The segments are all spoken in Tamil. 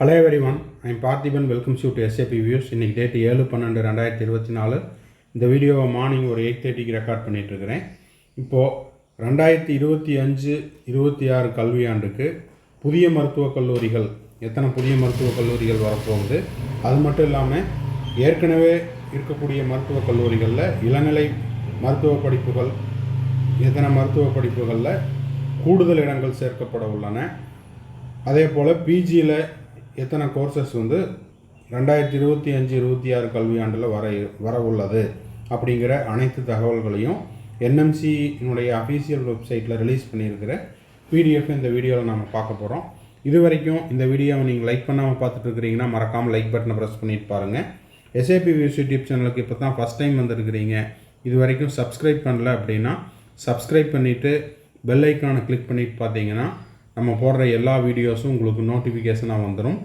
Hello everyone, I am Parthiban. Welcomes you to SAP Views. இன்னைக்கு டேட் 7/12/2024. இந்த வீடியோவை மார்னிங் ஒரு 8:30க்கு ரெக்கார்ட் பண்ணிகிட்ருக்கிறேன். இப்போது 2025-26 கல்வியாண்டுக்கு புதிய மருத்துவக் கல்லூரிகள் எத்தனை புதிய மருத்துவக் கல்லூரிகள் வரப்போகுது, அது மட்டும் இல்லாமல் ஏற்கனவே இருக்கக்கூடிய மருத்துவக் கல்லூரிகளில் இளநிலை மருத்துவ படிப்புகள் எத்தனை மருத்துவ படிப்புகளில் கூடுதல் இடங்கள் சேர்க்கப்பட உள்ளன, அதே போல் பிஜியில் எத்தனை கோர்சஸ் 2025-26 கல்வியாண்டில் வர உள்ளது அப்படிங்கிற அனைத்து தகவல்களையும் என்எம்சியினுடைய அஃபீஷியல் வெப்சைட்டில் ரிலீஸ் பண்ணியிருக்கிற பிடிஎஃப் இந்த வீடியோவில் நம்ம பார்க்க போகிறோம். இது வரைக்கும் இந்த வீடியோவை நீங்கள் லைக் பண்ணாமல் பார்த்துட்டு இருக்கிறீங்கன்னா மறக்காமல் லைக் பட்டனை ப்ரெஸ் பண்ணிட்டு பாருங்கள். எஸ்ஏபி வியூஸ் யூடியூப் சேனலுக்கு இப்போ தான் ஃபஸ்ட் டைம் வந்துருக்கிறீங்க, இது வரைக்கும் சப்ஸ்கிரைப் பண்ணல அப்படின்னா சப்ஸ்கிரைப் பண்ணிவிட்டு பெல் ஐக்கானை கிளிக் பண்ணிட்டு பார்த்தீங்கன்னா நம்ம போடுற எல்லா வீடியோஸும் உங்களுக்கு நோட்டிஃபிகேஷனாக வந்துடும்.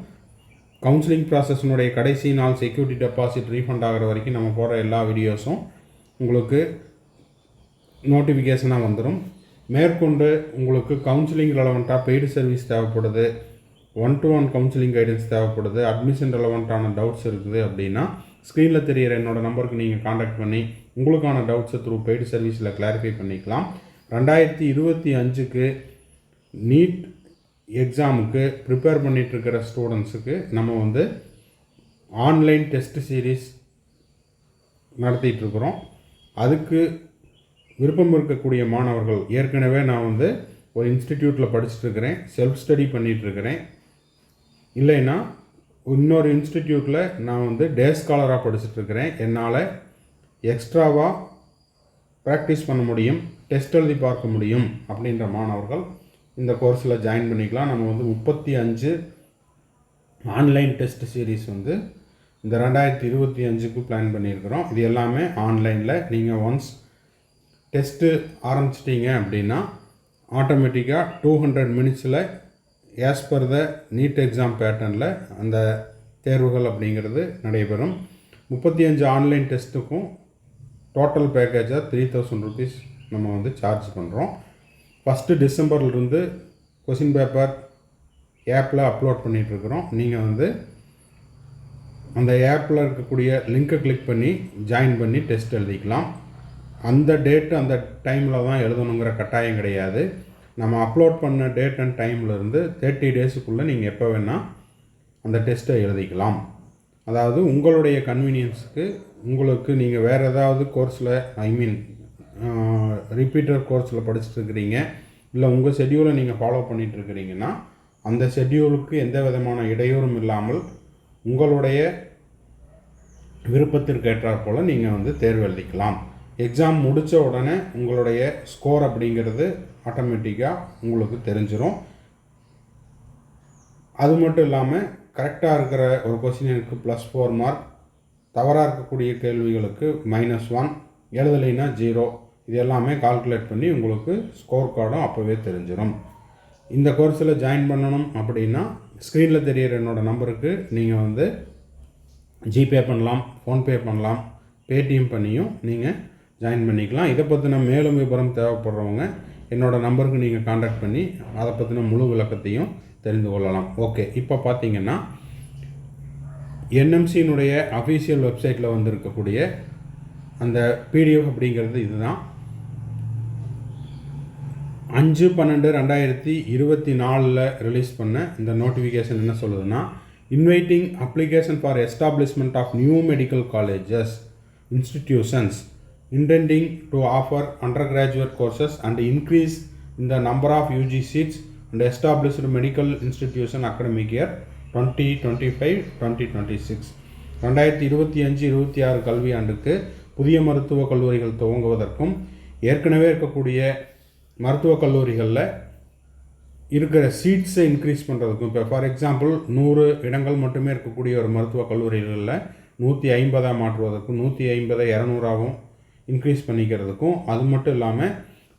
கவுன்சிலிங் ப்ராசஸினுடைய கடைசி நாள் செக்யூரிட்டி டெபாசிட் ரீஃபண்ட் ஆகிற வரைக்கும் நம்ம போடுற எல்லா வீடியோஸும் உங்களுக்கு நோட்டிஃபிகேஷனாக வந்துடும். மேற்கொண்டு உங்களுக்கு கவுன்சிலிங் ரெலவெண்ட்டாக பெய்டு சர்வீஸ் தேவைப்படுது, 1-to-1 கவுன்சிலிங் கைடன்ஸ் தேவைப்படுது, அட்மிஷன் ரெலவெண்ட்டான டவுட்ஸ் இருக்குது அப்படின்னா ஸ்க்ரீனில் தெரிகிற என்னோடய நம்பருக்கு நீங்கள் காண்டாக்ட் பண்ணி உங்களுக்கான டவுட்ஸை த்ரூ பெய்டு சர்வீஸில் கிளாரிஃபை பண்ணிக்கலாம். 2025க்கு நீட் எக்ஸாமுக்கு ப்ரிப்பேர் பண்ணிகிட்ருக்கிற ஸ்டூடெண்ட்ஸுக்கு நம்ம ஆன்லைன் டெஸ்ட் சீரீஸ் நடத்திட்டுருக்குறோம். அதுக்கு விருப்பம் இருக்கக்கூடிய மாணவர்கள், ஏற்கனவே நான் ஒரு இன்ஸ்டிடியூட்டில் படிச்சுட்ருக்கிறேன், செல்ஃப் ஸ்டடி பண்ணிகிட்ருக்கிறேன், இல்லைன்னா இன்னொரு இன்ஸ்டிடியூட்டில் நான் டே ஸ்காலராக படிச்சுட்ருக்கிறேன், என்னால் எக்ஸ்ட்ராவாக ப்ராக்டிஸ் பண்ண முடியும், டெஸ்ட் எழுதி பார்க்க முடியும் அப்படின்ற மாணவர்கள் இந்த கோர்ஸில் ஜாயின் பண்ணிக்கலாம். நம்ம 35 ஆன்லைன் டெஸ்ட் சீரீஸ் இந்த 2025க்கு பிளான் பண்ணியிருக்கிறோம். இது எல்லாமே ஆன்லைனில். நீங்கள் ஒன்ஸ் டெஸ்ட்டு ஆரம்பிச்சிட்டிங்க அப்படின்னா ஆட்டோமேட்டிக்காக 200 மினிட்ஸில் as per the need exam பேட்டர்னில் அந்த தேர்வுகள் அப்படிங்கிறது நடைபெறும். 35 ஆன்லைன் டெஸ்ட்டுக்கும் டோட்டல் பேக்கேஜாக 3000 rupees நம்ம சார்ஜ் பண்ணுறோம். 1 டிசம்பர்லேருந்து கொஷின் பேப்பர் ஆப்பில் அப்லோட் பண்ணிகிட்ருக்குறோம். நீங்கள் அந்த ஆப்பில் இருக்கக்கூடிய லிங்க்கை கிளிக் பண்ணி ஜாயின் பண்ணி டெஸ்ட் எழுதிக்கலாம். அந்த டேட்டு அந்த டைமில் தான் எழுதணுங்கிற கட்டாயம் கிடையாது. நம்ம அப்லோட் பண்ண டேட் அண்ட் டைம்லேருந்து 30 டேஸுக்குள்ளே நீங்கள் எப்போ வேணால் அந்த டெஸ்ட்டை எழுதிக்கலாம். அதாவது உங்களுடைய கன்வீனியன்ஸுக்கு உங்களுக்கு நீங்கள் வேறு ஏதாவது கோர்ஸில் ரிப்பீட்டர் கோர்ஸில் படிச்சுட்ருக்கிறீங்க, இல்லை உங்கள் ஷெட்யூலை நீங்கள் ஃபாலோ பண்ணிகிட்ருக்கிறீங்கன்னா அந்த ஷெட்யூலுக்கு எந்த விதமான இடையூறும் இல்லாமல் உங்களுடைய விருப்பத்திற்கு ஏற்றாற் போல் நீங்கள் தேர்வு எழுதிக்கலாம். எக்ஸாம் முடித்த உடனே உங்களுடைய ஸ்கோர் அப்படிங்கிறது ஆட்டோமேட்டிக்காக உங்களுக்கு தெரிஞ்சிடும். அது மட்டும் இல்லாமல் கரெக்டாக இருக்கிற ஒரு கொஸ்டினுக்கு +4 மார்க், தவறாக இருக்கக்கூடிய கேள்விகளுக்கு -1, எழுதலைன்னா 0, இது எல்லாமே கால்குலேட் பண்ணி உங்களுக்கு ஸ்கோர் கார்டும் அப்போவே தெரிஞ்சிடும். இந்த கோர்ஸில் ஜாயின் பண்ணணும் அப்படின்னா ஸ்க்ரீனில் தெரிகிற என்னோடய நம்பருக்கு நீங்கள் ஜிபே பண்ணலாம், ஃபோன்பே பண்ணலாம், பேடிஎம் பண்ணியும் நீங்கள் ஜாயின் பண்ணிக்கலாம். இதை பற்றின மேலும் விவரம் தேவைப்படுறவங்க என்னோடய நம்பருக்கு நீங்கள் காண்டாக்ட் பண்ணி அதை பற்றின முழு விளக்கத்தையும் தெரிந்து கொள்ளலாம். ஓகே, இப்போ பார்த்தீங்கன்னா என்எம்சியினுடைய அஃபீஷியல் வெப்சைட்டில் இருக்கக்கூடிய அந்த பிடிஎஃப் அப்படிங்கிறது இதுதான். 5/12/2024 ரிலீஸ் பண்ண இந்த நோட்டிஃபிகேஷன் என்ன சொல்லுதுன்னா, inviting application for establishment of new medical colleges institutions intending to offer undergraduate courses and increase in the number of UG seats and established medical institution academic year 2025-2026. 2025-26 கல்வியாண்டுக்கு புதிய மருத்துவக் கல்லூரிகள் துவங்குவதற்கும் ஏற்கனவே இருக்கக்கூடிய மருத்துவக் கல்லூரிகளில் இருக்கிற சீட்ஸை இன்க்ரீஸ் பண்ணுறதுக்கும், இப்போ ஃபார் எக்ஸாம்பிள் 100 இடங்கள் மட்டுமே இருக்கக்கூடிய ஒரு மருத்துவக் கல்லூரிகளில் 150 மாற்றுவதற்கும் 150 200ஆகவும் இன்க்ரீஸ் பண்ணிக்கிறதுக்கும், அது மட்டும் இல்லாமல்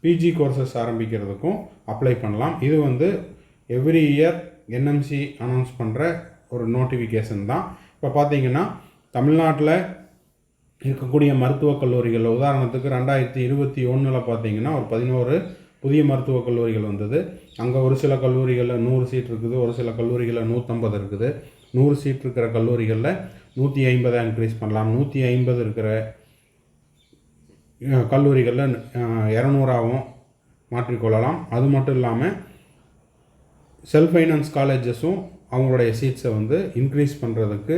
பிஜி கோர்சஸ் ஆரம்பிக்கிறதுக்கும் அப்ளை பண்ணலாம். இது எவ்ரி இயர் என்எம்சி அனௌன்ஸ் பண்ணுற ஒரு நோட்டிஃபிகேஷன் தான். இப்போ பார்த்தீங்கன்னா தமிழ்நாட்டில் இருக்கக்கூடிய மருத்துவக் கல்லூரிகள் உதாரணத்துக்கு 2021 பார்த்தீங்கன்னா ஒரு 11 புதிய மருத்துவக் கல்லூரிகள் வந்தது. அங்கே ஒரு சில கல்லூரிகளில் 100 சீட் இருக்குது, ஒரு சில கல்லூரிகளில் 150 இருக்குது. 100 சீட் இருக்கிற கல்லூரிகளில் 150 இன்க்ரீஸ் பண்ணலாம். 150 இருக்கிற கல்லூரிகளில் 200ஆகவும் மாற்றிக்கொள்ளலாம். அது மட்டும் இல்லாமல் செல்ஃப் ஃபைனான்ஸ் காலேஜஸும் அவங்களுடைய சீட்ஸை வந்து இன்க்ரீஸ் பண்ணுறதுக்கு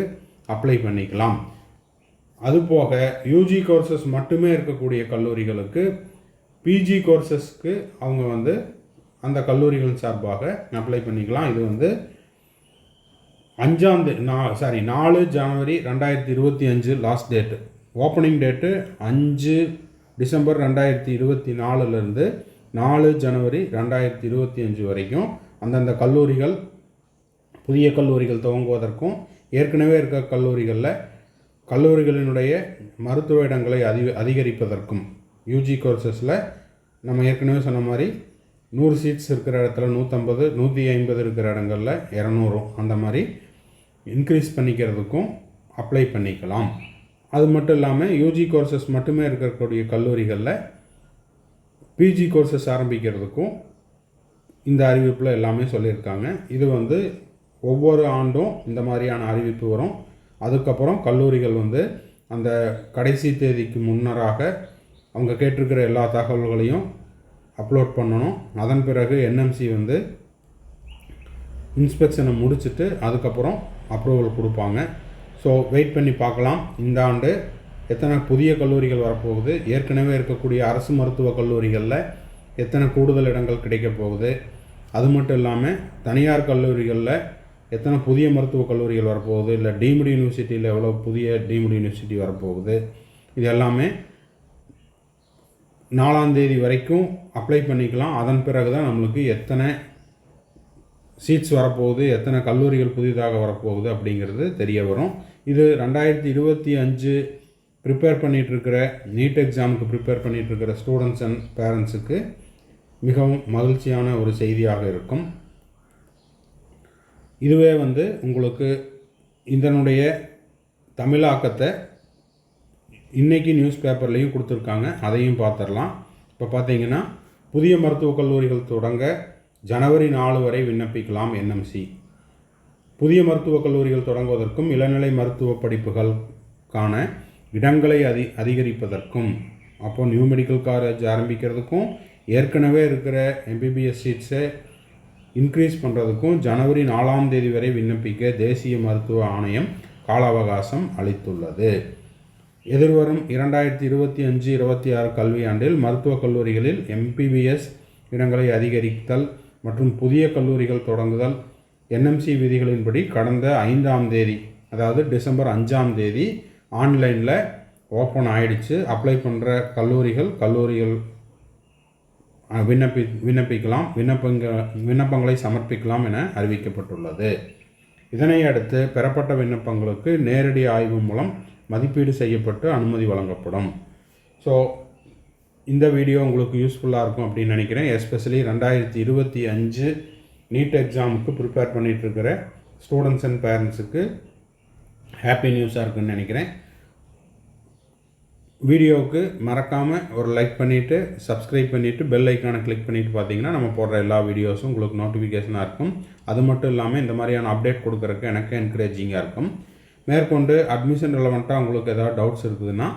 அப்ளை பண்ணிக்கலாம். அதுபோக யூஜி கோர்சஸ் மட்டுமே இருக்கக்கூடிய கல்லூரிகளுக்கு பிஜி கோர்சஸ்க்கு அவங்க வந்து அந்த கல்லூரிகள் சார்பாக அப்ளை பண்ணிக்கலாம். இது வந்து 4 ஜனவரி 2025 last date. Opening date 5 December 2024 4 ஜனவரி 2025 வரைக்கும் அந்தந்த கல்லூரிகள் புதிய கல்லூரிகள் துவங்குவதற்கும் ஏற்கனவே இருக்க கல்லூரிகளினுடைய மருத்துவ இடங்களை அதிகரிப்பதற்கும் யூஜி கோர்சஸில் நம்ம ஏற்கனவே சொன்ன மாதிரி 100 சீட்ஸ் இருக்கிற இடத்துல 150, 150 இருக்கிற இடங்களில் 200 அந்த மாதிரி இன்க்ரீஸ் பண்ணிக்கிறதுக்கும் அப்ளை பண்ணிக்கலாம். அது மட்டும் இல்லாமல் யூஜி கோர்சஸ் மட்டுமே இருக்கக்கூடிய கல்லூரிகளில் பிஜி கோர்சஸ் ஆரம்பிக்கிறதுக்கும் இந்த அறிவிப்பில் எல்லாமே சொல்லியிருக்காங்க. இது வந்து ஒவ்வொரு ஆண்டும் இந்த மாதிரியான அறிவிப்பு வரும். அதுக்கப்புறம் கல்லூரிகள் வந்து அந்த கடைசி தேதிக்கு முன்னராக அவங்க கேட்டிருக்கிற எல்லா தகவல்களையும் அப்லோட் பண்ணணும். அதன் பிறகு என்எம்சி வந்து இன்ஸ்பெக்ஷனை முடிச்சுட்டு அதுக்கப்புறம் அப்ரூவல் கொடுப்பாங்க. ஸோ வெயிட் பண்ணி பார்க்கலாம் இந்த ஆண்டு எத்தனை புதிய கல்லூரிகள் வரப்போகுது, ஏற்கனவே இருக்கக்கூடிய அரசு மருத்துவக் கல்லூரிகளில் எத்தனை கூடுதல் இடங்கள் கிடைக்கப் போகுது, அது மட்டும் இல்லாமல் தனியார் கல்லூரிகளில் எத்தனை புதிய மருத்துவக் கல்லூரிகள் வரப்போகுது, இல்லை டீம்டு யூனிவர்சிட்டியில் எவ்வளோ புதிய டீம்டு யூனிவர்சிட்டி வரப்போகுது, இது எல்லாமே 4ஆம் தேதி வரைக்கும் அப்ளை பண்ணிக்கலாம். அதன் பிறகு தான் நம்மளுக்கு எத்தனை சீட்ஸ் வரப்போகுது, எத்தனை கல்லூரிகள் புதிதாக வரப்போகுது அப்படிங்கிறது தெரிய வரும். இது 2025 ப்ரிப்பேர் பண்ணிகிட்ருக்கிற நீட் எக்ஸாமுக்கு ப்ரிப்பேர் பண்ணிகிட்ருக்கிற ஸ்டூடெண்ட்ஸ் அண்ட் பேரண்ட்ஸுக்கு மிகவும் மகிழ்ச்சியான ஒரு செய்தியாக இருக்கும். இதுவே வந்து உங்களுக்கு இதனுடைய தமிழாக்கத்தை இன்றைக்கி நியூஸ் பேப்பர்லேயும் கொடுத்துருக்காங்க, அதையும் பார்த்துடலாம். இப்போ பார்த்தீங்கன்னா புதிய மருத்துவக் கல்லூரிகள் தொடங்க ஜனவரி 4 வரை விண்ணப்பிக்கலாம் என்எம்சி. புதிய மருத்துவக் கல்லூரிகள் தொடங்குவதற்கும் இளநிலை மருத்துவ படிப்புகளுக்கான இடங்களை அதிகரிப்பதற்கும் அப்போ நியூ மெடிக்கல் காலேஜ் ஆரம்பிக்கிறதுக்கும் ஏற்கனவே இருக்கிற எம்பிபிஎஸ் சீட்ஸை இன்க்ரீஸ் பண்ணுறதுக்கும் ஜனவரி 4ஆம் தேதி வரை விண்ணப்பிக்க தேசிய மருத்துவ ஆணையம் கால அவகாசம் அளித்துள்ளது. எதிர்வரும் 2025-26 கல்வியாண்டில் மருத்துவக் கல்லூரிகளில் எம்பிபிஎஸ் இடங்களை அதிகரித்தல் மற்றும் புதிய கல்லூரிகள் தொடங்குதல் என்எம்சி விதிகளின்படி கடந்த 5ஆம் தேதி, அதாவது டிசம்பர் 5ஆம் தேதி ஆன்லைனில் ஓப்பன் ஆகிடுச்சு. அப்ளை பண்ணுற கல்லூரிகள் விண்ணப்பிக்கலாம், விண்ணப்பங்களை சமர்ப்பிக்கலாம் என அறிவிக்கப்பட்டுள்ளது. இதனை அடுத்து பெறப்பட்ட விண்ணப்பங்களுக்கு நேரடி ஆய்வு மூலம் மதிப்பீடு செய்யப்பட்டு அனுமதி வழங்கப்படும். ஸோ இந்த வீடியோ உங்களுக்கு யூஸ்ஃபுல்லாக இருக்கும் அப்படின்னு நினைக்கிறேன். எஸ்பெஷலி 2025 நீட் எக்ஸாமுக்கு ப்ரிப்பேர் பண்ணிகிட்ருக்கிற ஸ்டூடெண்ட்ஸ் அண்ட் பேரண்ட்ஸுக்கு ஹாப்பி நியூஸாக இருக்குன்னு நினைக்கிறேன். வீடியோவுக்கு மறக்காமல் ஒரு லைக் பண்ணிவிட்டு சப்ஸ்கிரைப் பண்ணிவிட்டு பெல் ஐக்கானை கிளிக் பண்ணிவிட்டு பார்த்தீங்கன்னா நம்ம போடுற எல்லா வீடியோஸும் உங்களுக்கு நோட்டிஃபிகேஷனாக இருக்கும். அது மட்டும் இல்லாமல் இந்த மாதிரியான அப்டேட் கொடுக்குறதுக்கு எனக்கு என்கரேஜிங்காக இருக்கும். மேற்கொண்டு அட்மிஷன் ரிலவெண்ட்டாக உங்களுக்கு ஏதாவது டவுட்ஸ் இருக்குதுன்னா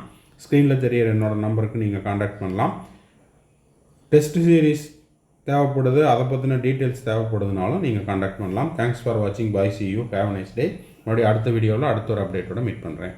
ஸ்க்ரீனில் தெரியிற என்னோடய நம்பருக்கு நீங்கள் காண்டாக்ட் பண்ணலாம். டெஸ்ட் சீரீஸ் தேவைப்படுது, அதை பற்றின டீட்டெயில்ஸ் தேவைப்படுதுனாலும் நீங்கள் காண்டாக்ட் பண்ணலாம். தேங்க்ஸ் ஃபார் வாட்சிங். Bye, see you, have nice day. மறுபடியும் அடுத்த வீடியோவில் அடுத்த ஒரு அப்டேட்டோட மீட் பண்ணுறேன்.